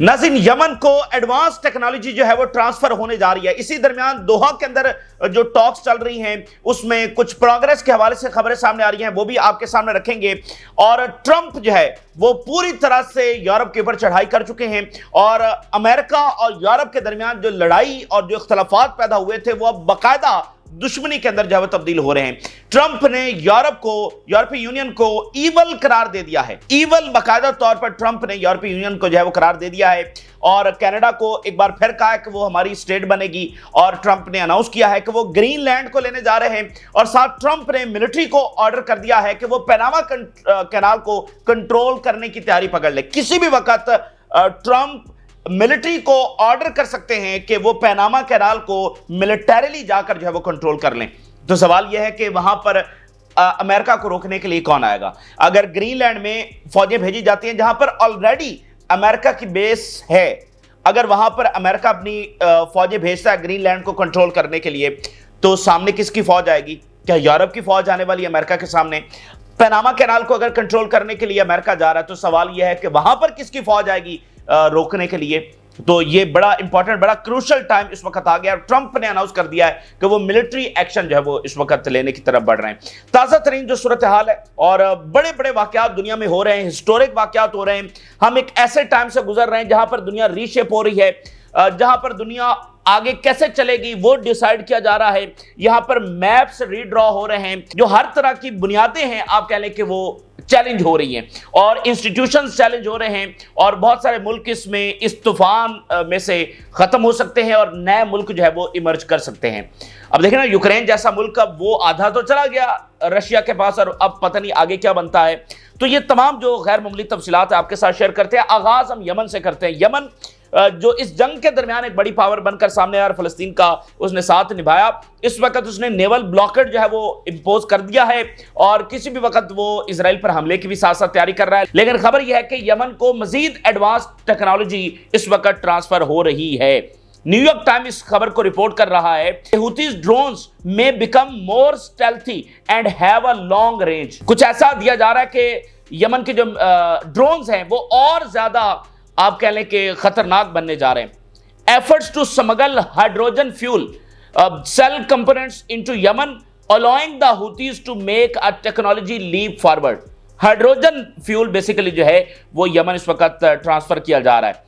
नाज़रीन, यमन को advance technology जो है वो ट्रांसफर होने जा रही है। इसी दरमियान दोहा के अंदर जो टॉक्स चल रही हैं उसमें कुछ प्रोग्रेस के हवाले से खबरें सामने आ रही हैं, वो भी आपके सामने रखेंगे। और ट्रंप जो है वो पूरी तरह से यूरोप के ऊपर चढ़ाई कर चुके हैं और अमेरिका और यूरोप के दरमियान जो लड़ाई और जो इख्तलाफात पैदा हुए थे वो अब बाकायदा दुश्मनी के अंदर जो है तब्दील हो रहे हैं। ट्रंप ने यूरोपीय यूनियन को ईवल करार दे दिया है। ईवल बाकायदा तौर पर ट्रंप ने यूरोपीय यूनियन को जो है वो करार दे दिया है और कनाडा को एक बार फिर कहा है कि वो हमारी स्टेट बनेगी। और ट्रंप ने अनाउंस किया है कि वो ग्रीनलैंड को लेने जा रहे हैं और साथ ट्रंप ने मिलिट्री को ऑर्डर कर दिया है कि वो पनामा कैनाल को कंट्रोल करने की तैयारी पकड़ ले। किसी भी वक्त ट्रंप मिलिट्री को ऑर्डर कर सकते हैं कि वो पनामा कैनाल को मिलिटरीली जाकर जो है वो कंट्रोल कर लें। तो सवाल यह है कि वहां पर अमेरिका को रोकने के लिए कौन आएगा? अगर ग्रीनलैंड में फौजें भेजी जाती हैं जहां पर ऑलरेडी अमेरिका की बेस है, अगर वहां पर अमेरिका अपनी फौजें भेजता है ग्रीनलैंड को कंट्रोल करने के लिए, तो सामने किसकी फौज आएगी? क्या यूरोप की फौज आने वाली है अमेरिका के सामने? पनामा कैनाल को अगर कंट्रोल करने के लिए अमेरिका जा रहा है तो सवाल यह है कि वहां पर किसकी फौज आएगी रोकने के लिए? तो ये बड़ा इंपॉर्टेंट, बड़ा क्रूशल टाइम इस वक्त आ गया। ट्रंप ने अनाउंस कर दिया है कि वो मिलिट्री एक्शन जो है वो इस वक्त लेने की तरफ बढ़ रहे हैं। ताज़ा तरीन जो सूरत हाल है और बड़े बड़े वाकयात दुनिया में हो रहे हैं, हिस्टोरिक वाकयात हो रहे हैं। हम एक ऐसे टाइम से गुजर रहे हैं जहां पर दुनिया रीशेप हो रही है, जहां पर दुनिया आगे कैसे चलेगी वो डिसाइड किया जा रहा है। यहां पर मैप्स रीड्रॉ हो रहे हैं, जो हर तरह की बुनियादें हैं आप कह लें कि वो चैलेंज हो रही हैं और इंस्टीट्यूशंस चैलेंज हो रहे हैं और बहुत सारे मुल्क इसमें इस तूफान में से खत्म हो सकते हैं और नए मुल्क जो है वो इमर्ज कर सकते हैं। अब देखें ना, यूक्रेन जैसा मुल्क अब वो आधा तो चला गया रशिया के पास और अब पता नहीं आगे क्या बनता है। तो ये तमाम जो गैर मामूली तफसीलात आपके साथ शेयर करते हैं। आगाज हम यमन से करते हैं। यमन जो इस जंग के दरमियान एक बड़ी पावर बनकर सामने आया, फलस्तीन का उसने साथ निभाया। इस वक्त उसने नेवल ब्लॉकेड जो है वो इंपोज कर दिया है और किसी भी वक्त वो इजराइल पर हमले की भी साथ साथ तैयारी कर रहा है। लेकिन खबर यह है कि यमन को मजीद एडवांस टेक्नोलॉजी इस वक्त ट्रांसफर हो रही है। न्यूयॉर्क टाइम इस खबर को रिपोर्ट कर रहा है, हुतीज ड्रोन्स में become more stealthy and have a long range. कुछ ऐसा दिया जा रहा है कि यमन के जो ड्रोन्स हैं वो और ज्यादा आप कह लें कि खतरनाक बनने जा रहे हैं। Efforts to smuggle hydrogen fuel cell components into Yemen allowing the Houthis to make a technology leap forward. Hydrogen fuel basically जो है वो यमन इस वक्त ट्रांसफर किया जा रहा है।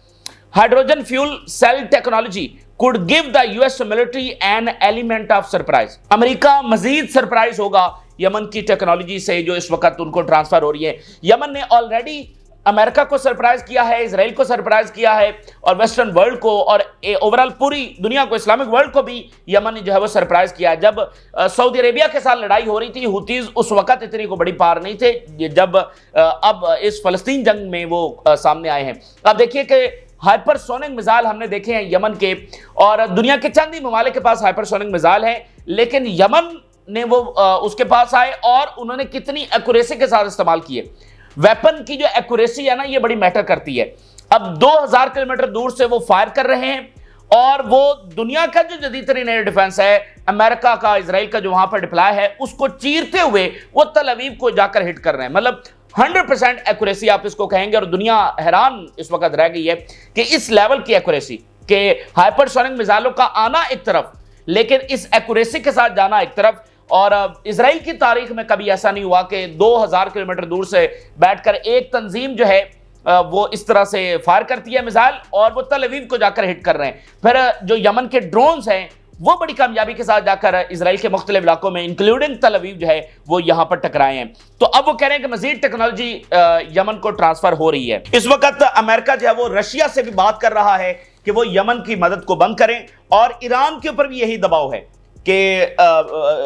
Hydrogen fuel cell technology could give the US military an element of surprise। America मजीद सरप्राइज होगा यमन की टेक्नोलॉजी से जो इस वक्त उनको ट्रांसफर हो रही है। यमन ने ऑलरेडी अमेरिका को सरप्राइज किया है, इजराइल को सरप्राइज किया है और वेस्टर्न वर्ल्ड को और ओवरऑल पूरी दुनिया को, इस्लामिक वर्ल्ड को भी यमन ने जो है वो सरप्राइज किया है। जब सऊदी अरेबिया के साथ लड़ाई हो रही थी, हुतीज उस वक्त इतनी को बड़ी पार नहीं थे जब अब इस फलस्तीन जंग में वो सामने आए हैं। अब देखिए कि हाइपरसोनिक मिसाइल हमने देखे हैं यमन के और दुनिया के चंद ही ममालिक के पास हाइपरसोनिक मिसाइल है, लेकिन यमन ने वो उसके पास आए और उन्होंने कितनी एक्यूरेसी के साथ इस्तेमाल किए। वेपन की जो एक्यूरेसी है ना, ये बड़ी मैटर करती है। अब 2000 किलोमीटर दूर से वो फायर कर रहे हैं और वो दुनिया का जो जदीद तरीन एयर डिफेंस है अमेरिका का, इजराइल का जो वहां पर डिप्लॉय है, उसको चीरते हुए वो तल अवीव को जाकर हिट कर रहे हैं। मतलब 100% एक्यूरेसी आप इसको कहेंगे और दुनिया हैरान इस वक्त रह गई है कि इस लेवल की एक्यूरेसी के हाइपरसोनिक मिसाइलों का आना एक तरफ, लेकिन इस एक्यूरेसी के साथ जाना एक तरफ। और इजराइल की तारीख में कभी ऐसा नहीं हुआ कि 2000 किलोमीटर दूर से बैठकर एक तंजीम जो है वो इस तरह से फायर करती है मिसाइल और वो तल अवीव को जाकर हिट कर रहे हैं। फिर जो यमन के ड्रोन्स हैं वो बड़ी कामयाबी के साथ जाकर इजराइल के मुख्तलिफ इलाकों में इंक्लूडिंग तल अवीव जो है वो यहां पर टकराए हैं। तो अब वो कह रहे हैं कि मजीद टेक्नोलॉजी यमन को ट्रांसफर हो रही है। इस वक्त अमेरिका जो है वो रशिया से भी बात कर रहा है कि वो यमन की मदद को बंद करें और ईरान के ऊपर भी यही दबाव है कि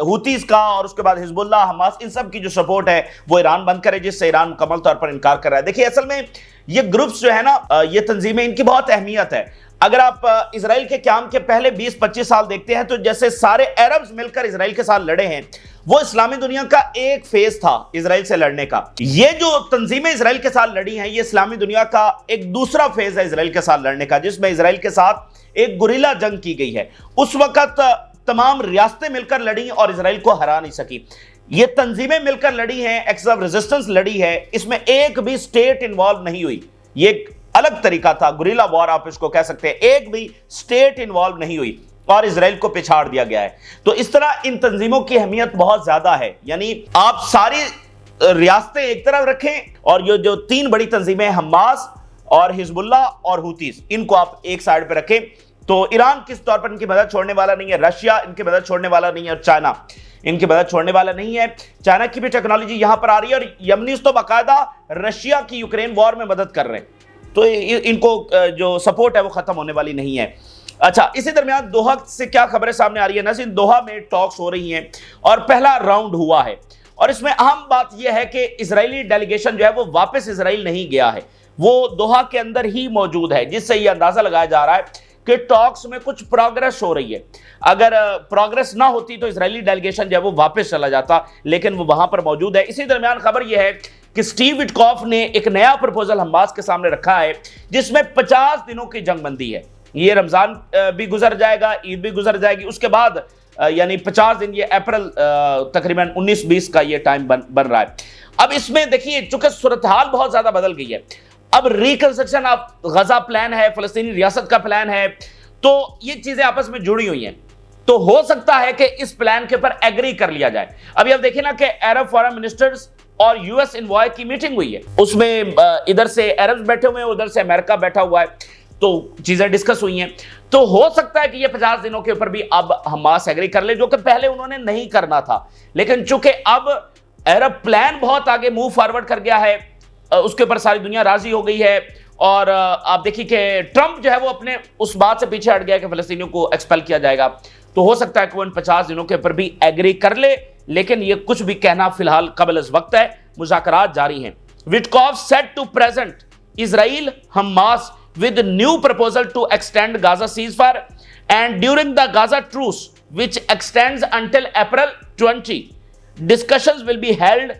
हुतीज का और उसके बाद हिजबुल्लाह, हमास, इन सब की जो सपोर्ट है वो ईरान बंद करे, जिससे ईरान मुकम्मल तौर पर इनकार कर रहा है। देखिए असल में ये ग्रुप्स जो है ना, ये तंजीमें, इनकी बहुत अहमियत है। अगर आप इजराइल के क़याम के पहले 20-25 साल देखते हैं तो जैसे सारे अरब्स मिलकर इजराइल के साथ लड़े हैं, वो इस्लामी दुनिया का एक फेज था इजराइल से लड़ने का। ये जो तंजीमें इजराइल के साथ लड़ी हैं, ये इस्लामी दुनिया का एक दूसरा फेज है इजराइल के साथ लड़ने का, जिसमें इजराइल के साथ एक गुरिल्ला जंग की गई है। उस वक्त तमाम रियासतें मिलकर लड़ी और इजराइल को हरा नहीं सकी। ये तंजीमें मिलकर लड़ी हैं, एक्ट्स ऑफ रेजिस्टेंस लड़ी है, इसमें एक भी स्टेट इन्वॉल्व नहीं हुई। ये अलग तरीका था, गुरिल्ला वॉर आप इसको कह सकते हैं, एक भी स्टेट इन्वॉल्व नहीं हुई और इजराइल को पिछाड़ दिया गया है। तो इस तरह इन तंजीमों की अहमियत बहुत ज्यादा है, यानी आप सारी रियासतें एक तरफ रखें और ये जो तीन बड़ी तंजीमें हमास और हिजबुल्लाह और हुतीस, इनको आप एक साइड पे रखें। तो ईरान किस तौर पर इनकी मदद छोड़ने वाला नहीं है, रशिया इनकी मदद छोड़ने वाला नहीं है, और चाइना इनकी मदद छोड़ने वाला नहीं है। चाइना की भी टेक्नोलॉजी यहां पर आ रही है और यमनीस तो बाकायदा रशिया की यूक्रेन वॉर में मदद कर रहे हैं, तो इनको जो सपोर्ट है वो खत्म होने वाली नहीं है। अच्छा, इसी दरमियान दोहा से क्या खबरें सामने आ रही है? नाज़रीन, दोहा में टॉक्स हो रही हैं और पहला राउंड हुआ है, और इसमें अहम बात यह है कि इजरायली डेलीगेशन जो है वो वापस इजराइल नहीं गया है, वो दोहा के अंदर ही मौजूद है, जिससे यह अंदाजा लगाया जा रहा है कि टॉक्स में कुछ प्रोग्रेस हो रही है। अगर प्रोग्रेस ना होती तो इजरायली डेलीगेशन जो है वो वापस चला जाता, लेकिन वो वहां पर मौजूद है। इसी दरमियान खबर यह है कि स्टीव विटकॉफ ने एक नया प्रपोजल हमास के सामने रखा है, जिसमें 50 दिनों की जंगबंदी है। ये रमजान भी गुजर जाएगा, ईद भी गुजर जाएगी, उसके बाद यानी 50 दिन, ये अप्रैल तकरीबन 19-20 का ये टाइम बन रहा है। अब इसमें देखिए, चूंकि सूरत हाल बहुत ज्यादा बदल गई है, अब रिकंस्ट्रक्शन ऑफ गजा प्लान है, फलस्तीनी रियासत का प्लान है, तो ये चीजें आपस में जुड़ी हुई हैं। तो हो सकता है कि इस प्लान के ऊपर एग्री कर लिया जाए। अभी आप देखिए ना कि अरब फॉरेन मिनिस्टर्स और यूएस इन्वॉय की मीटिंग हुई है, उसमें इधर से अरब बैठे हुए हैं, उधर से अमेरिका बैठा हुआ है, तो चीजें डिस्कस हुई हैं। तो हो सकता है कि ये 50 दिनों के ऊपर भी अब हमास एग्री कर ले, जो कि पहले उन्होंने नहीं करना था। लेकिन चूंकि अब अरब प्लान बहुत आगे मूव फॉरवर्ड कर गया है, उसके ऊपर सारी दुनिया राजी हो गई है, और आप देखिए कि ट्रंप जो है वो अपने उस बात से पीछे हट गया कि फलस्तीनियों को एक्सपेल किया जाएगा। तो हो सकता है कि वो इन 50 दिनों के ऊपर भी एग्री कर ले, लेकिन ये कुछ भी कहना फिलहाल कबल इस वक्त है, मुज़ाकरात जारी हैं। Witkoff said to present Israel Hamas with new proposal to extend Gaza ceasefire, and during the Gaza truce, which extends until April 20, discussions will be held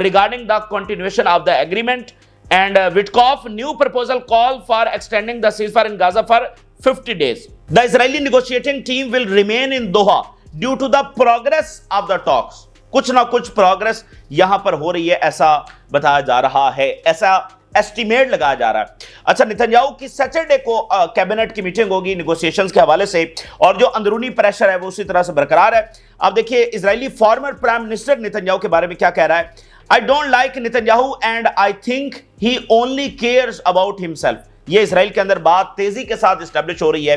regarding the continuation of the agreement. And Witkoff new proposal call for extending the ceasefire in Gaza for 50 days. The Israeli negotiating team will remain in Doha due to the progress of the talks. कुछ ना कुछ progress यहां पर हो रही है, ऐसा बताया जा रहा है, ऐसा एस्टिमेट लगाया जा रहा है। अच्छा, नेतन्याहू की सैटरडे को कैबिनेट की मीटिंग होगी निगोशिएशंस के हवाले से, और जो अंदरूनी प्रेशर है वो उसी तरह से बरकरार है। अब देखिए Israeli former prime minister Netanyahu के बारे में क्या कह रहा है। I don't like Netanyahu and I think he only cares about himself. ये इजराइल के अंदर बात तेजी के साथ इस्टेब्लिश हो रही है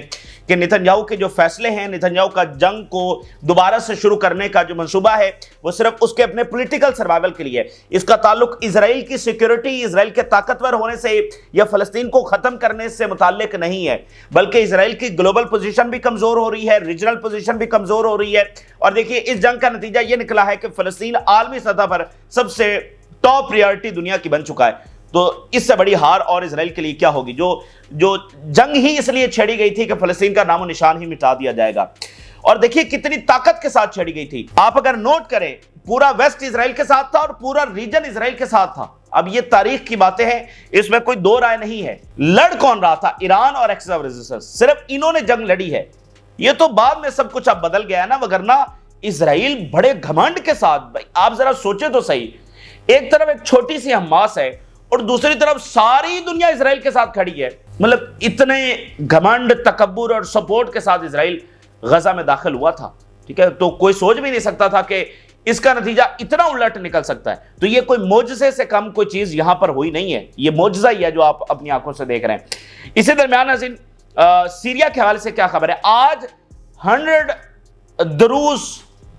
कि नेतन्याहू के जो फैसले हैं, नेतन्याहू का जंग को दोबारा से शुरू करने का जो मंसूबा है वो सिर्फ उसके अपने पॉलिटिकल सर्वाइवल के लिए, इसका ताल्लुक इजराइल की सिक्योरिटी, इजराइल के ताकतवर होने से या फलस्तीन को खत्म करने से मुताल्लिक नहीं है, बल्कि इजराइल की ग्लोबल पोजीशन भी कमजोर हो रही है, रीजनल पोजीशन भी कमजोर हो रही है। और देखिए इस जंग का नतीजा ये निकला है कि फलस्तीन आलमी सतह पर सबसे टॉप प्रायोरिटी दुनिया की बन चुका है। तो इससे बड़ी हार और इजराइल के लिए क्या होगी, जो जंग ही इसलिए छेड़ी गई थी कि फलस्तीन का नामो निशान ही मिटा दिया जाएगा। और देखिए कितनी ताकत के साथ छेड़ी गई थी। आप अगर नोट करें, पूरा वेस्ट इजराइल के साथ था और पूरा रीजन इजराइल के साथ था। अब ये तारीख की बातें हैं, इसमें कोई दो राय नहीं है। लड़ कौन रहा था? ईरान और एक्सिस ऑफ रेजिस्टेंस, सिर्फ इन्होंने जंग लड़ी है। ये तो बाद में सब कुछ अब बदल गया है ना, वगरना इजराइल बड़े घमंड के साथ, भाई आप जरा सोचे तो सही, एक तरफ एक छोटी सी हमास है और दूसरी तरफ सारी दुनिया इजराइल के साथ खड़ी है। मतलब इतने घमंड, तकब्बुर और सपोर्ट के साथ इजराइल गजा में दाखिल हुआ था, ठीक है। तो कोई सोच भी नहीं सकता था कि इसका नतीजा इतना उलट निकल सकता है। तो ये कोई मोजज़े से कम कोई चीज यहां पर हुई नहीं है, ये मोजज़ा ही है जो आप अपनी आंखों से देख रहे हैं। इसी दरमियान नाज़रीन, सीरिया के हवाले से क्या खबर है। आज 100 दरूज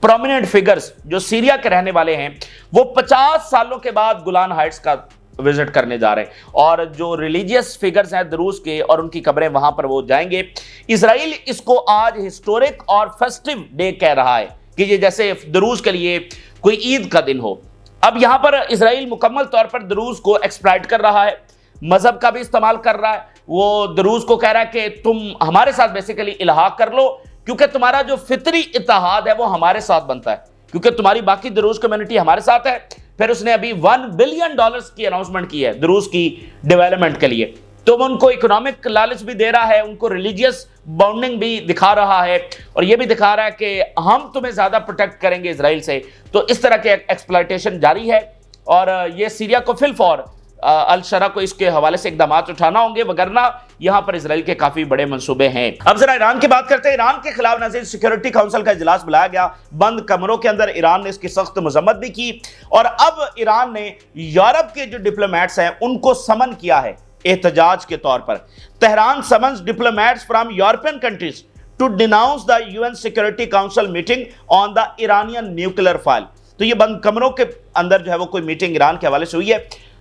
प्रोमिनेंट फिगर्स जो सीरिया के रहने वाले हैं वो 50 सालों के बाद गोलान हाइट्स का विजिट करने जा रहे हैं, और जो रिलीजियस फिगर्स हैं दरूज के और उनकी कब्रें वहां पर वो जाएंगे। इजराइल इसको आज हिस्टोरिक और फेस्टिव डे कह रहा है कि ये जैसे दरूज के लिए कोई ईद का दिन हो। अब यहां पर इजराइल मुकम्मल तौर पर दरूज को एक्सप्लॉइट कर रहा है, मजहब का भी इस्तेमाल कर रहा है। वो दरूज को कह रहा है कि तुम हमारे साथ बेसिकली इल्हाक कर लो, क्योंकि तुम्हारा जो फितरी इत्तेहाद है वो हमारे साथ बनता है, क्योंकि तुम्हारी बाकी दरूज कम्युनिटी हमारे साथ है। फिर उसने अभी $1 बिलियन की अनाउंसमेंट की है दरूज की डेवलपमेंट के लिए। तो वो उनको इकोनॉमिक लालच भी दे रहा है, उनको रिलीजियस बाउंडिंग भी दिखा रहा है, और ये भी दिखा रहा है कि हम तुम्हें ज्यादा प्रोटेक्ट करेंगे इजराइल से। तो इस तरह के एक्सप्लॉयटेशन जारी है, और ये सीरिया को फिलफौर الشرع کو اس کے حوالے سے اقدامات اٹھانا ہوں گے، وگرنہ یہاں پر اسرائیل کے کافی بڑے منصوبے ہیں۔ اب ذرا ایران کی بات کرتے ہیں۔ ایران کے خلاف ناظرین سیکیورٹی کونسل کا اجلاس بلایا گیا، بند کمروں کے اندر ایران نے اس کی سخت مذمت بھی کی، اور اب ایران نے یورپ کے جو ڈپلومیٹس ہیں ان کو سمن کیا ہے احتجاج کے طور پر۔ Tehran summons diplomats from European countries to denounce the UN security council meeting on the Iranian nuclear file. تو یہ بند کمروں کے اندر جو ہے وہ کوئی میٹنگ ایران کے حوالے سے ہوئی ہے،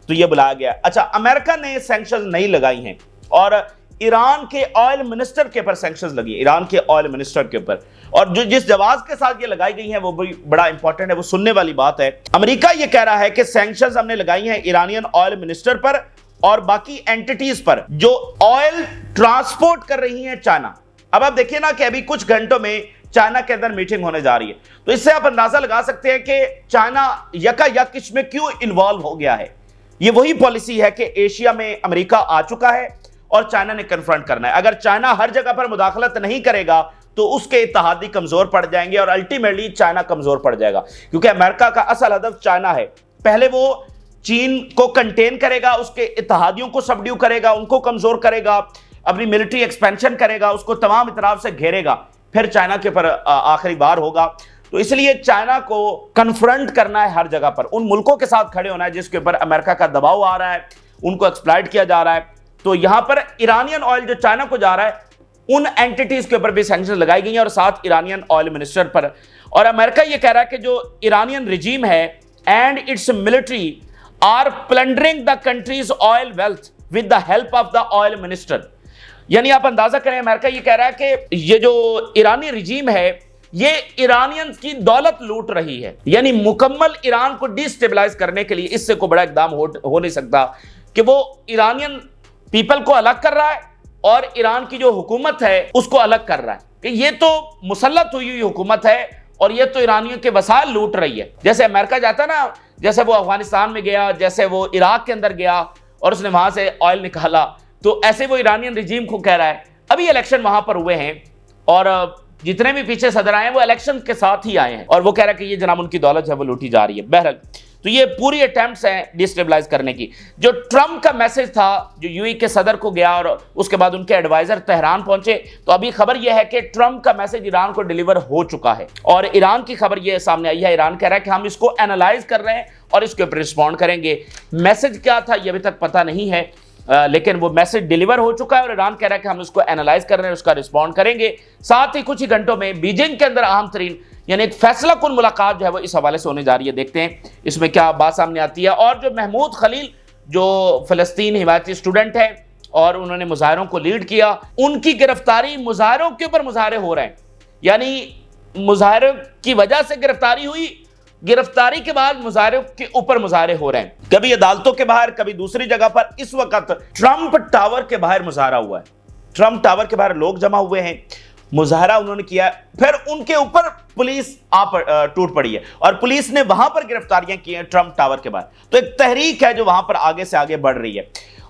تو یہ بلایا گیا۔ اچھا، امریکہ نے سینکشنز نہیں لگائی ہیں، اور ایران کے آئل منسٹر کے اوپر سینکشنز لگی ہے، ایران کے آئل منسٹر کے اوپر، اور جو جس جواز کے ساتھ یہ لگائی گئی ہیں وہ بڑا امپورٹنٹ ہے، وہ سننے والی بات ہے۔ امریکہ یہ کہہ رہا ہے کہ سینکشنز ہم نے لگائی ہیں ایرانین آئل منسٹر پر اور باقی اینٹیٹیز پر جو آئل ٹرانسپورٹ کر رہی ہیں چائنا۔ اب آپ دیکھیں نا کہ ابھی کچھ گھنٹوں میں چائنا کے اندر میٹنگ ہونے جا رہی ہے، تو اس سے آپ اندازہ لگا سکتے ہیں کہ چائنا یکا یک اس میں کیوں انوالو ہو گیا ہے۔ یہ وہی پالیسی ہے کہ ایشیا میں امریکہ آ چکا ہے اور چائنا نے کنفرنٹ کرنا ہے۔ اگر چائنا ہر جگہ پر مداخلت نہیں کرے گا تو اس کے اتحادی کمزور پڑ جائیں گے، اور الٹیمیٹلی چائنا کمزور پڑ جائے گا، کیونکہ امریکہ کا اصل ہدف چائنا ہے۔ پہلے وہ چین کو کنٹین کرے گا، اس کے اتحادیوں کو سبڈیو کرے گا، ان کو کمزور کرے گا، اپنی ملٹری ایکسپینشن کرے گا، اس کو تمام اطراف سے گھیرے گا، پھر چائنا کے پر آخری بار ہوگا۔ تو اس لیے چائنا کو کنفرنٹ کرنا ہے ہر جگہ پر، ان ملکوں کے ساتھ کھڑے ہونا ہے جس کے اوپر امریکہ کا دباؤ آ رہا ہے، ان کو ایکسپلائٹ کیا جا رہا ہے۔ تو یہاں پر ایرانین آئل جو چائنا کو جا رہا ہے، ان اینٹیٹیز کے اوپر بھی سینکشن لگائی گئی ہیں، اور ساتھ ایرانین آئل منسٹر پر۔ اور امریکہ یہ کہہ رہا ہے کہ جو ایرانین رجیم ہے and its military are plundering the country's oil wealth with the help of the oil minister. یعنی آپ اندازہ کریں، امریکہ یہ کہہ رہا ہے کہ یہ جو ایرانی رجیم ہے یہ ایرانین کی دولت لوٹ رہی ہے، یعنی مکمل ایران کو ڈی سٹیبلائز کرنے کے لیے اس سے کوئی بڑا اقدام ہو نہیں سکتا کہ وہ ایرانین پیپل کو الگ کر رہا ہے اور ایران کی جو حکومت ہے اس کو الگ کر رہا ہے، کہ یہ تو مسلط ہوئی حکومت ہے اور یہ تو ایرانیوں کے وسائل لوٹ رہی ہے۔ جیسے امریکہ جاتا نا، جیسے وہ افغانستان میں گیا، جیسے وہ عراق کے اندر گیا اور اس نے وہاں سے آئل نکالا، تو ایسے وہ ایرانین رجیم کو کہہ رہا ہے۔ ابھی الیکشن وہاں پر ہوئے ہیں اور جتنے بھی پیچھے صدر آئے ہیں وہ الیکشن کے ساتھ ہی آئے ہیں، اور وہ کہہ رہا ہے کہ یہ جناب ان کی دولت ہے وہ لوٹی جا رہی ہے۔ بہرحال تو یہ پوری اٹیمپٹس ہیں ڈیسٹیبلائز کرنے کی۔ جو ٹرمپ کا میسج تھا جو یو کے صدر کو گیا اور اس کے بعد ان کے ایڈوائزر تہران پہنچے، تو ابھی خبر یہ ہے کہ ٹرمپ کا میسج ایران کو ڈیلیور ہو چکا ہے، اور ایران کی خبر یہ سامنے آئی ہے، ایران کہہ رہا ہے کہ ہم اس کو اینالائز کر رہے ہیں اور اس کے اوپر رسپونڈ کریں گے۔ میسج کیا تھا یہ ابھی تک پتہ نہیں ہے، لیکن وہ میسج ڈیلیور ہو چکا ہے، اور ایران کہہ رہا ہے کہ ہم اس کو اینالائز کر رہے ہیں، اس کا رسپونڈ کریں گے۔ ساتھ ہی کچھ ہی گھنٹوں میں بیجنگ کے اندر اہم ترین یعنی ایک فیصلہ کن ملاقات جو ہے وہ اس حوالے سے ہونے جا رہی ہے۔ دیکھتے ہیں اس میں کیا بات سامنے آتی ہے۔ اور جو محمود خلیل جو فلسطین حمایتی اسٹوڈنٹ ہے اور انہوں نے مظاہروں کو لیڈ کیا، ان کی گرفتاری، مظاہروں کے اوپر مظاہرے ہو رہے ہیں، یعنی مظاہروں کی وجہ سے گرفتاری ہوئی، گرفتاری کے بعد مظاہروں کے اوپر مظاہرے ہو رہے ہیں، کبھی عدالتوں کے باہر، کبھی دوسری جگہ پر۔ اس وقت ٹرمپ ٹاور کے باہر مظاہرہ ہوا ہے، ٹرمپ ٹاور کے باہر لوگ جمع ہوئے ہیں، مظاہرہ انہوں نے کیا ہے، پھر ان کے اوپر پولیس ٹوٹ پڑی ہے اور پولیس نے وہاں پر گرفتاریاں کی ہیں ٹرمپ ٹاور کے باہر۔ تو ایک تحریک ہے جو وہاں پر آگے سے آگے بڑھ رہی ہے،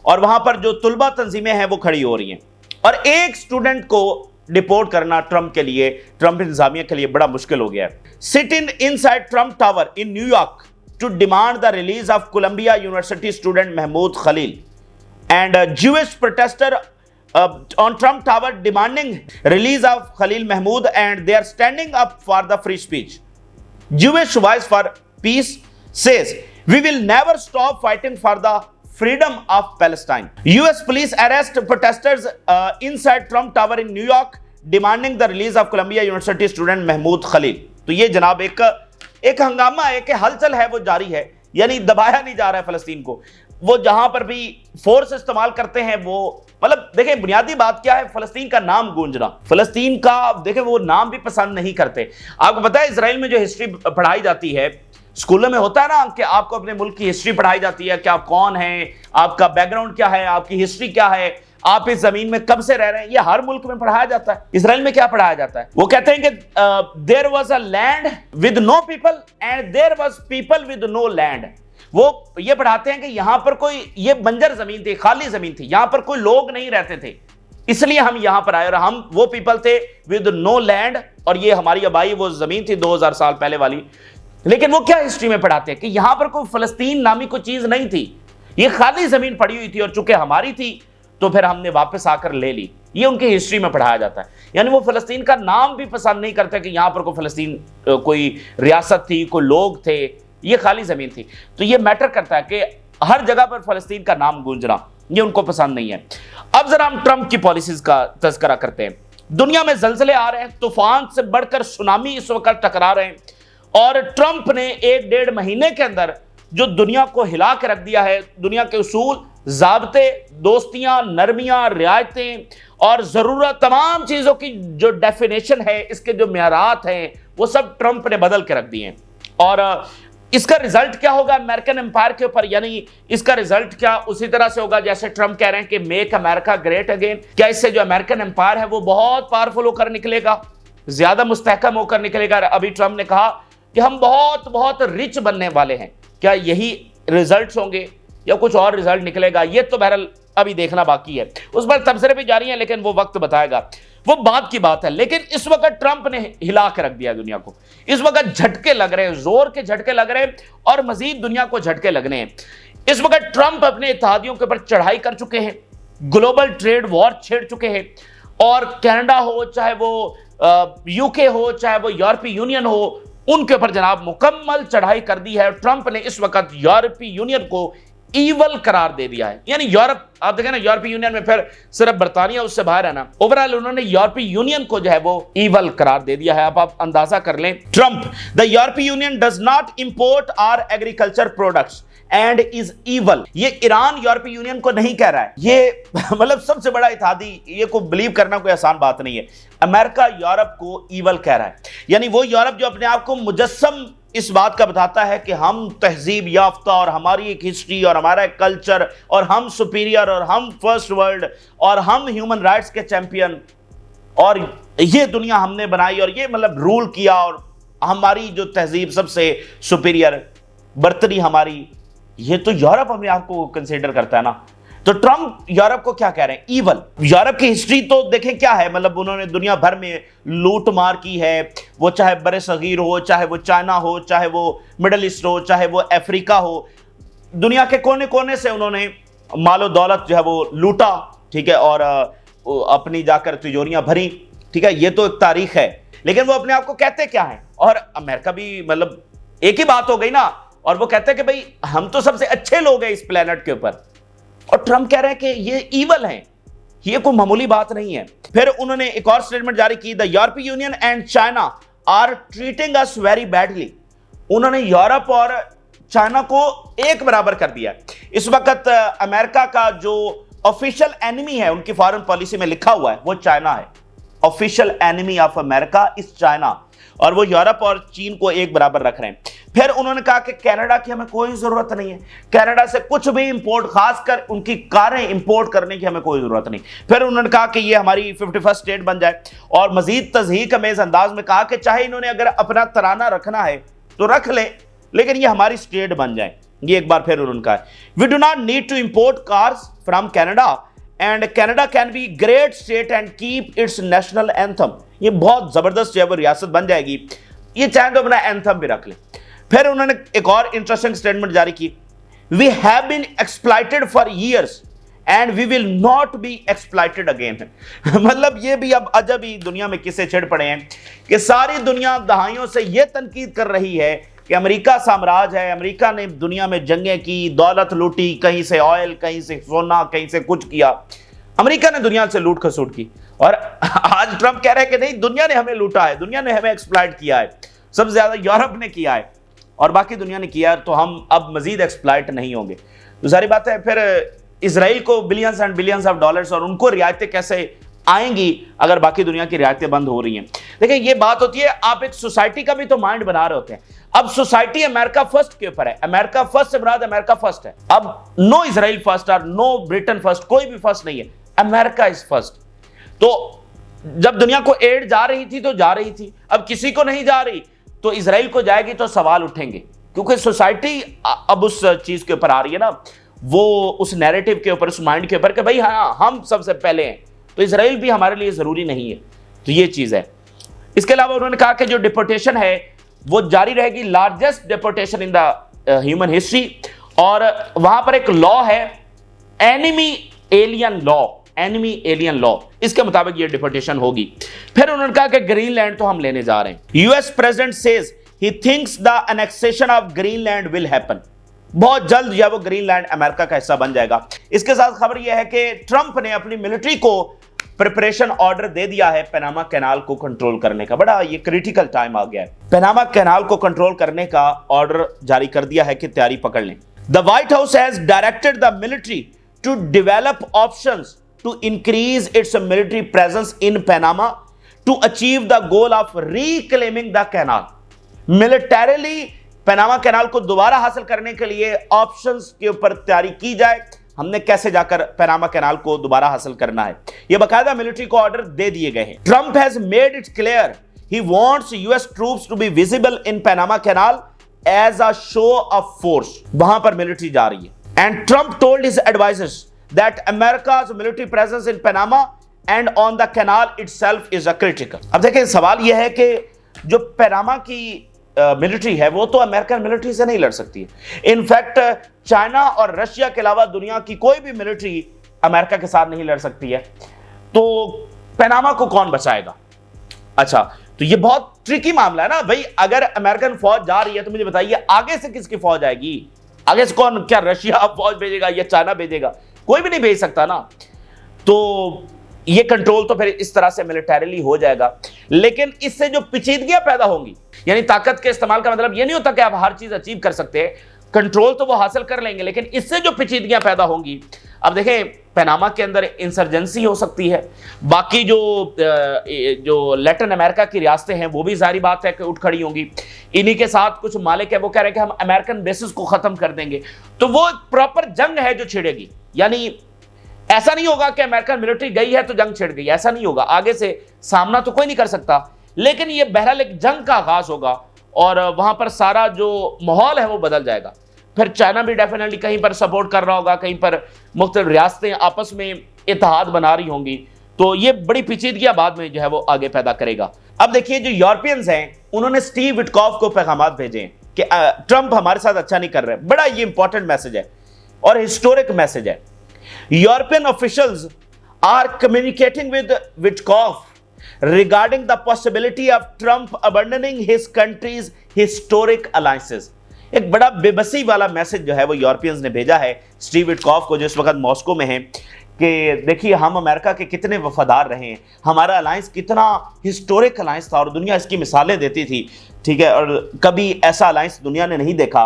اور وہاں پر جو طلبہ تنظیمیں ہیں وہ کھڑی ہو رہی ہیں، اور ایک سٹوڈنٹ کو ڈیپورٹ کرنا ٹرمپ کے لیے، ٹرمپ انتظامیہ کے لیے بڑا مشکل ہو گیا ہے۔ Sitting inside Trump Tower in New York to demand the release of Columbia University student Mahmoud Khalil and Jewish protester on Trump Tower demanding release of Khalil Mahmood, and they are standing up for the free speech. Jewish Voice for Peace says, we will never stop fighting for the freedom of Palestine. US police arrest protesters inside Trump Tower in New York demanding the release of Columbia University student Mahmoud Khalil. تو یہ جناب ایک ہنگامہ ہے کہ ہلچل ہے وہ جاری ہے، یعنی دبایا نہیں جا رہا ہے فلسطین کو۔ وہ جہاں پر بھی فورس استعمال کرتے ہیں، وہ مطلب دیکھیں بنیادی بات کیا ہے، فلسطین کا نام گونجنا، فلسطین کا دیکھیں وہ نام بھی پسند نہیں کرتے۔ آپ کو پتہ ہے اسرائیل میں جو ہسٹری پڑھائی جاتی ہے، اسکولوں میں ہوتا ہے نا کہ آپ کو اپنے ملک کی ہسٹری پڑھائی جاتی ہے کہ آپ کون ہیں، آپ کا بیک گراؤنڈ کیا ہے، آپ کی ہسٹری کیا ہے، آپ اس زمین میں کب سے رہ رہے ہیں، یہ ہر ملک میں پڑھایا جاتا ہے۔ اسرائیل میں کیا پڑھایا جاتا ہے؟ وہ کہتے ہیں کہ there was a land with no people and there was people with no land۔ وہ یہ پڑھاتے ہیں کہ یہاں پر کوئی یہ بنجر زمین تھی، خالی زمین تھی، یہاں پر کوئی لوگ نہیں رہتے تھے، اس لیے ہم یہاں پر آئے، اور ہم وہ پیپل تھے with no land، اور یہ ہماری آبائی وہ زمین تھی 2000 سال پہلے والی۔ لیکن وہ کیا ہسٹری میں پڑھاتے ہیں کہ یہاں پر کوئی فلسطین نامی کوئی چیز نہیں تھی، یہ خالی زمین پڑی ہوئی تھی اور چونکہ ہماری تھی تو پھر ہم نے واپس آ کر لے لی. یہ ان کی ہسٹری میں پڑھایا جاتا ہے. یعنی وہ فلسطین کا نام بھی پسند نہیں کرتے کہ یہاں پر کوئی فلسطین کوئی ریاست تھی, کوئی لوگ تھے, یہ خالی زمین تھی. تو یہ میٹر کرتا ہے کہ ہر جگہ پر فلسطین کا نام گونجنا یہ ان کو پسند نہیں ہے. اب ذرا ہم ٹرمپ کی پالیسیز کا تذکرہ کرتے ہیں. دنیا میں زلزلے آ رہے ہیں, طوفان سے بڑھ کر سونامی اس وقت ٹکرا رہے ہیں, اور ٹرمپ نے 1-1.5 مہینے کے اندر جو دنیا کو ہلا کے رکھ دیا ہے, دنیا کے اصول, ضابطے, دوستیاں, نرمیاں, رعایتیں اور ضرورت, تمام چیزوں کی جو ڈیفینیشن ہے, اس کے جو معیارات ہیں, وہ سب ٹرمپ نے بدل کے رکھ دیے ہیں. اور اس کا ریزلٹ کیا ہوگا امریکن امپائر کے اوپر؟ یعنی اس کا ریزلٹ کیا اسی طرح سے ہوگا جیسے ٹرمپ کہہ رہے ہیں کہ میک امریکہ گریٹ اگین. کیا اس سے جو امریکن امپائر ہے وہ بہت پاورفل ہو کر نکلے گا, زیادہ مستحکم ہو کر نکلے گا؟ ابھی ٹرمپ نے کہا کہ ہم بہت بہت رچ بننے والے ہیں. کیا یہی ریزلٹس ہوں گے یا کچھ اور ریزلٹ نکلے گا؟ یہ تو بہرحال ابھی دیکھنا باقی ہے. اس پر تبصرے بھی جاری ہیں لیکن وہ وقت بتائے گا, وہ بات کی بات ہے. لیکن اس وقت ٹرمپ نے ہلا کے رکھ دیا دنیا کو. اس وقت جھٹکے لگ رہے ہیں, زور کے جھٹکے لگ رہے ہیں, اور مزید دنیا کو جھٹکے لگنے ہیں. اس وقت ٹرمپ اپنے اتحادیوں کے اوپر چڑھائی کر چکے ہیں, گلوبل ٹریڈ وار چھیڑ چکے ہیں, اور کینیڈا ہو, چاہے وہ یو کے ہو, چاہے وہ یورپی یونین ہو, ان کے اوپر جناب مکمل چڑھائی کر دی ہے. ٹرمپ نے اس وقت یورپی یونین کو ایول قرار دے دیا ہے. یعنی یورپ, آپ دیکھیں نا, یورپی یونین میں پھر صرف برطانیہ اس سے باہر ہے نا, اوورال انہوں نے یورپی یونین کو جو ہے وہ ایول قرار دے دیا ہے. اب آپ اندازہ کر لیں, Trump, the European Union does not import our agriculture products and is evil. یہ ایران یورپی یونین کو نہیں کہہ رہا ہے, یہ مطلب سب سے بڑا اتحادی, یہ کو بلیو کرنا کوئی آسان بات نہیں ہے. امریکہ یورپ کو ایول کہہ رہا ہے. یعنی وہ یورپ جو اپنے آپ کو مجسم اس بات کا بتاتا ہے کہ ہم تہذیب یافتہ, اور ہماری ایک ہسٹری, اور ہمارا ایک کلچر, اور ہم سپیریئر, اور ہم فرسٹ ورلڈ, اور ہم ہیومن رائٹس کے چیمپئن, اور یہ دنیا ہم نے بنائی, اور یہ مطلب رول کیا, اور ہماری جو تہذیب سب سے سپیریئر, برتری ہماری, یہ تو یورپ اپنے آپ کو کنسیڈر کرتا ہے نا. تو ٹرمپ یورپ کو کیا کہہ رہے ہیں؟ ایول. یورپ کی ہسٹری تو دیکھیں کیا ہے, مطلب انہوں نے دنیا بھر میں لوٹ مار کی ہے, وہ چاہے بر صغیر ہو, چاہے وہ چائنا ہو, چاہے وہ مڈل ایسٹ ہو, چاہے وہ افریقہ ہو, دنیا کے کونے کونے سے انہوں نے مال و دولت جو ہے وہ لوٹا, ٹھیک ہے, اور اپنی جا کر تجوریاں بھری, ٹھیک ہے. یہ تو ایک تاریخ ہے, لیکن وہ اپنے آپ کو کہتے کیا ہیں؟ اور امریکہ بھی مطلب ایک ہی بات ہو گئی نا, اور وہ کہتے ہیں کہ بھئی ہم تو سب سے اچھے لوگ ہیں اس پلینٹ کے اوپر, اور ٹرمپ کہہ رہے ہیں کہ یہ ایول ہیں. یہ کوئی معمولی بات نہیں ہے. پھر انہوں نے ایک اور سٹیٹمنٹ جاری کی, the European Union and China are treating us very badly. انہوں نے یورپ اور چائنا کو ایک برابر کر دیا. اس وقت امریکہ کا جو آفیشل اینیمی ہے, ان کی فارن پالیسی میں لکھا ہوا ہے, وہ چائنا ہے. Official enemy of America is China, اور وہ یورپ اور چین کو ایک برابر رکھ رہے ہیں. پھر انہوں نے کہا کہ کینیڈا کی ہمیں کوئی ضرورت نہیں ہے, کینیڈا سے کچھ بھی امپورٹ, خاص کر ان کی کاریں امپورٹ کرنے کی ہمیں کوئی ضرورت نہیں. پھر انہوں نے کہا کہ یہ ہماری 51 اسٹیٹ بن جائے, اور مزید تضحیک امیز انداز میں کہا کہ چاہے انہوں نے اگر اپنا ترانہ رکھنا ہے تو رکھ لیں, لیکن یہ ہماری اسٹیٹ بن جائیں. یہ ایک بار پھر انہوں نے کہا, we do not need to import cars from Canada and Canada can be great state and keep its national anthem. یہ بہت زبردست جو ہے وہ ریاست بن جائے گی, یہ چاہیں تو اپنا اینتھم بھی رکھ لیں. پھر انہوں نے ایک اور انٹرسٹنگ سٹیٹمنٹ جاری کی, we have been exploited for years and we will not be exploited again. مطلب یہ بھی اب عجب ہی دنیا میں کسے چھڑ پڑے ہیں کہ ساری دنیا دہائیوں سے یہ تنقید کر رہی ہے کہ امریکہ سامراج ہے, امریکہ نے دنیا میں جنگیں کی, دولت لوٹی, کہیں سے آئل, کہیں سے سونا, کہیں سے کچھ کیا, امریکہ نے دنیا سے لوٹ کھسوٹ کی. اور آج ٹرمپ کہہ رہے ہیں کہ نہیں, دنیا نے ہمیں لوٹا ہے, دنیا نے ہمیں ایکسپلائٹ کیا ہے, سب سے زیادہ یورپ نے کیا ہے اور باقی دنیا نے کیا, تو ہم اب مزید ایکسپلائٹ نہیں ہوں گے. تو ظاہر بات ہے پھر اسرائیل کو billions and billions of dollars, اور ان کو رعایتیں کیسے آئیں گی اگر باقی دنیا کی رعایتیں بند ہو رہی ہیں. دیکھیں یہ بات ہوتی ہے, آپ ایک سوسائٹی کا بھی تو مائنڈ بنا رہے ہوتے ہیں. اب سوسائٹی امریکہ فرسٹ کے اوپر ہے, امریکہ فرسٹ سے مراد امریکہ فرسٹ ہے. اب نو اسرائیل فرسٹ اور نو برٹن فرسٹ, کوئی بھی فرسٹ نہیں ہے, امریکہ از فرسٹ. تو جب دنیا کو ایڈ جا رہی تھی تو جا رہی تھی, اب کسی کو نہیں جا رہی تو اسرائیل کو جائے گی تو سوال اٹھیں گے, کیونکہ سوسائٹی اب اس چیز کے اوپر آ رہی ہے نا, وہ اس نیریٹو کے اوپر, اس مائنڈ کے اوپر کہ بھائی ہاں ہم سب سے پہلے ہیں, تو اسرائیل بھی ہمارے لیے ضروری نہیں ہے. تو یہ چیز ہے. اس کے علاوہ انہوں نے کہا کہ جو ڈیپورٹیشن ہے وہ جاری رہے گی, largest deportation in the human history, اور वहां पर एक लॉ है एनिमी एलियन लॉ, इसके मुताबिक ये डिपोर्टेशन होगी। फिर उन्होंने कहा कि ग्रीनलैंड तो हम लेने जा रहे हैं। US president says he thinks the annexation of Greenland will happen, बहुत जल्द जो है वो ग्रीनलैंड अमेरिका का हिस्सा बन जाएगा। इसके साथ खबर यह है कि ट्रंप ने अपनी मिलिट्री को प्रिपरेशन ऑर्डर दे दिया है पनामा कैनाल को कंट्रोल करने का। बड़ा ये क्रिटिकल टाइम आ गया है, पनामा कैनाल को कंट्रोल करने का ऑर्डर जारी कर दिया है कि तैयारी पकड़ लें। The White House has directed the military to develop options to increase its military presence in Panama to achieve the goal of reclaiming the canal. Militarily Panama canal को दोबारा हासिल करने के लिए ऑप्शंस के ऊपर तैयारी की जाए, हमने कैसे जाकर पनामा कैनाल को दोबारा हासिल करना है। यह बकायदा मिलिट्री को ऑर्डर दे दिए गए हैं। Trump has made it clear he wants US troops to be visible in Panama canal as a show of force, वहां पर मिलिट्री जा रही है। And Trump told his advisers that America's military presence in Panama and on the canal itself is a critical. अब देखें, सवाल यह है कि जो पनामा की मिलिट्री है वो तो अमेरिकन मिलिट्री से नहीं लड़ सकती है। इनफैक्ट चाइना और रशिया के अलावा दुनिया की कोई भी मिलिट्री अमेरिका के साथ नहीं लड़ सकती है, तो पनामा को कौन बचाएगा? अच्छा, तो ये बहुत ट्रिकी मामला है ना भाई। अगर अमेरिकन फौज जा रही है तो मुझे बताइए आगे से किसकी फौज आएगी? आगे से कौन, क्या रशिया फौज भेजेगा या चाइना भेजेगा? कोई भी नहीं भेज सकता ना। तो ये कंट्रोल तो फिर इस तरह से मिलिटरीली हो जाएगा, लेकिन इससे जो पेचीदगियां पैदा होंगी, यानी ताकत के इस्तेमाल का मतलब ये नहीं होता कि आप हर चीज अचीव कर सकते हैं, कंट्रोल तो वो हासिल कर लेंगे, लेकिन इससे जो पेचीदगियां पैदा होंगी, अब देखें पनामा के अंदर इंसर्जेंसी हो सकती है, बाकी जो लैटिन अमेरिका की रियासतें हैं वो भी जाहिर बात है कि उठ खड़ी होंगी। इन्हीं के साथ कुछ मालिक है वो कह रहे हैं कि हम अमेरिकन बेसिस को खत्म कर देंगे। तो वो प्रॉपर जंग है जो छिड़ेगी, यानी ऐसा नहीं होगा कि अमेरिकन मिलिट्री गई है तो जंग छिड़ गई, ऐसा नहीं होगा। आगे से सामना तो कोई नहीं कर सकता, लेकिन ये बहरहाल एक जंग का आगाज होगा और वहां पर सारा जो माहौल है वो बदल जाएगा। फिर चाइना भी डेफिनेटली कहीं पर सपोर्ट कर रहा होगा, कहीं पर मुख्तलिफ रियासतें आपस में इत्तेहाद बना रही होंगी, तो ये बड़ी पेचीदगियां बाद में जो है वो आगे पैदा करेगा। अब देखिए, जो यूरोपियंस हैं उन्होंने स्टीव विटकॉफ को पैगाम भेजे हैं कि ट्रंप हमारे साथ अच्छा नहीं कर रहे। बड़ा ये इंपॉर्टेंट मैसेज है और हिस्टोरिक मैसेज है। European officials are communicating with Witkoff regarding the possibility of Trump abandoning his country's historic alliances। एक बड़ा बेबसी वाला मैसेज जो है वो यूरोपियंस ने भेजा है स्टीव विटकॉफ को, जो इस वक्त मॉस्को में है, कि देखिए हम अमेरिका के कितने वफादार रहे हैं, हमारा अलायंस कितना हिस्टोरिक अलायंस था और दुनिया इसकी मिसालें देती थी, ठीक है, और कभी ऐसा अलायंस दुनिया ने नहीं देखा,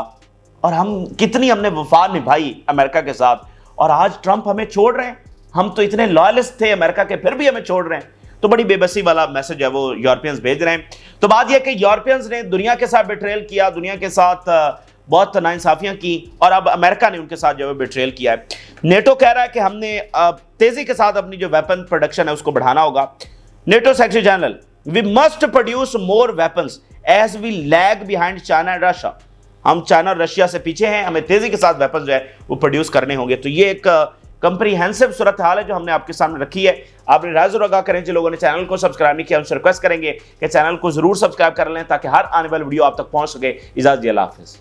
और हमने वफा निभाई अमेरिका के साथ, और आज ट्रंप हमें छोड़ रहे हैं। हम तो इतने लॉयलिस्ट थे अमेरिका के, फिर भी हमें छोड़ रहे हैं। तो बड़ी बेबसी वाला मैसेज है वो यूरोपियंस भेज रहे हैं। तो बात यह कि यूरोपियंस ने दुनिया के साथ बिट्रेल किया, दुनिया के साथ बहुत नाइंसाफियां की, और अब अमेरिका ने उनके साथ जो है बिट्रेल किया है। नेटो कह रहा है कि हमने तेजी के साथ अपनी जो वेपन प्रोडक्शन है उसको बढ़ाना होगा। NATO secretary general, we must produce more weapons as we lag behind China and Russia. हम चाइना और रशिया से पीछे हैं, हमें तेजी के साथ वेपन जो है वो प्रोड्यूस करने होंगे। तो ये एक कंप्रीहेंसिव सूरत हाल है जो हमने आपके सामने रखी है। आपने राय जरूर आगाह करें। जिन लोगों ने चैनल को सब्सक्राइब नहीं किया उनसे रिक्वेस्ट करेंगे कि चैनल को जरूर सब्सक्राइब कर लें ताकि हर आने वाली वीडियो आप तक पहुंच सके। इजाजत, अल्लाह हाफिज़।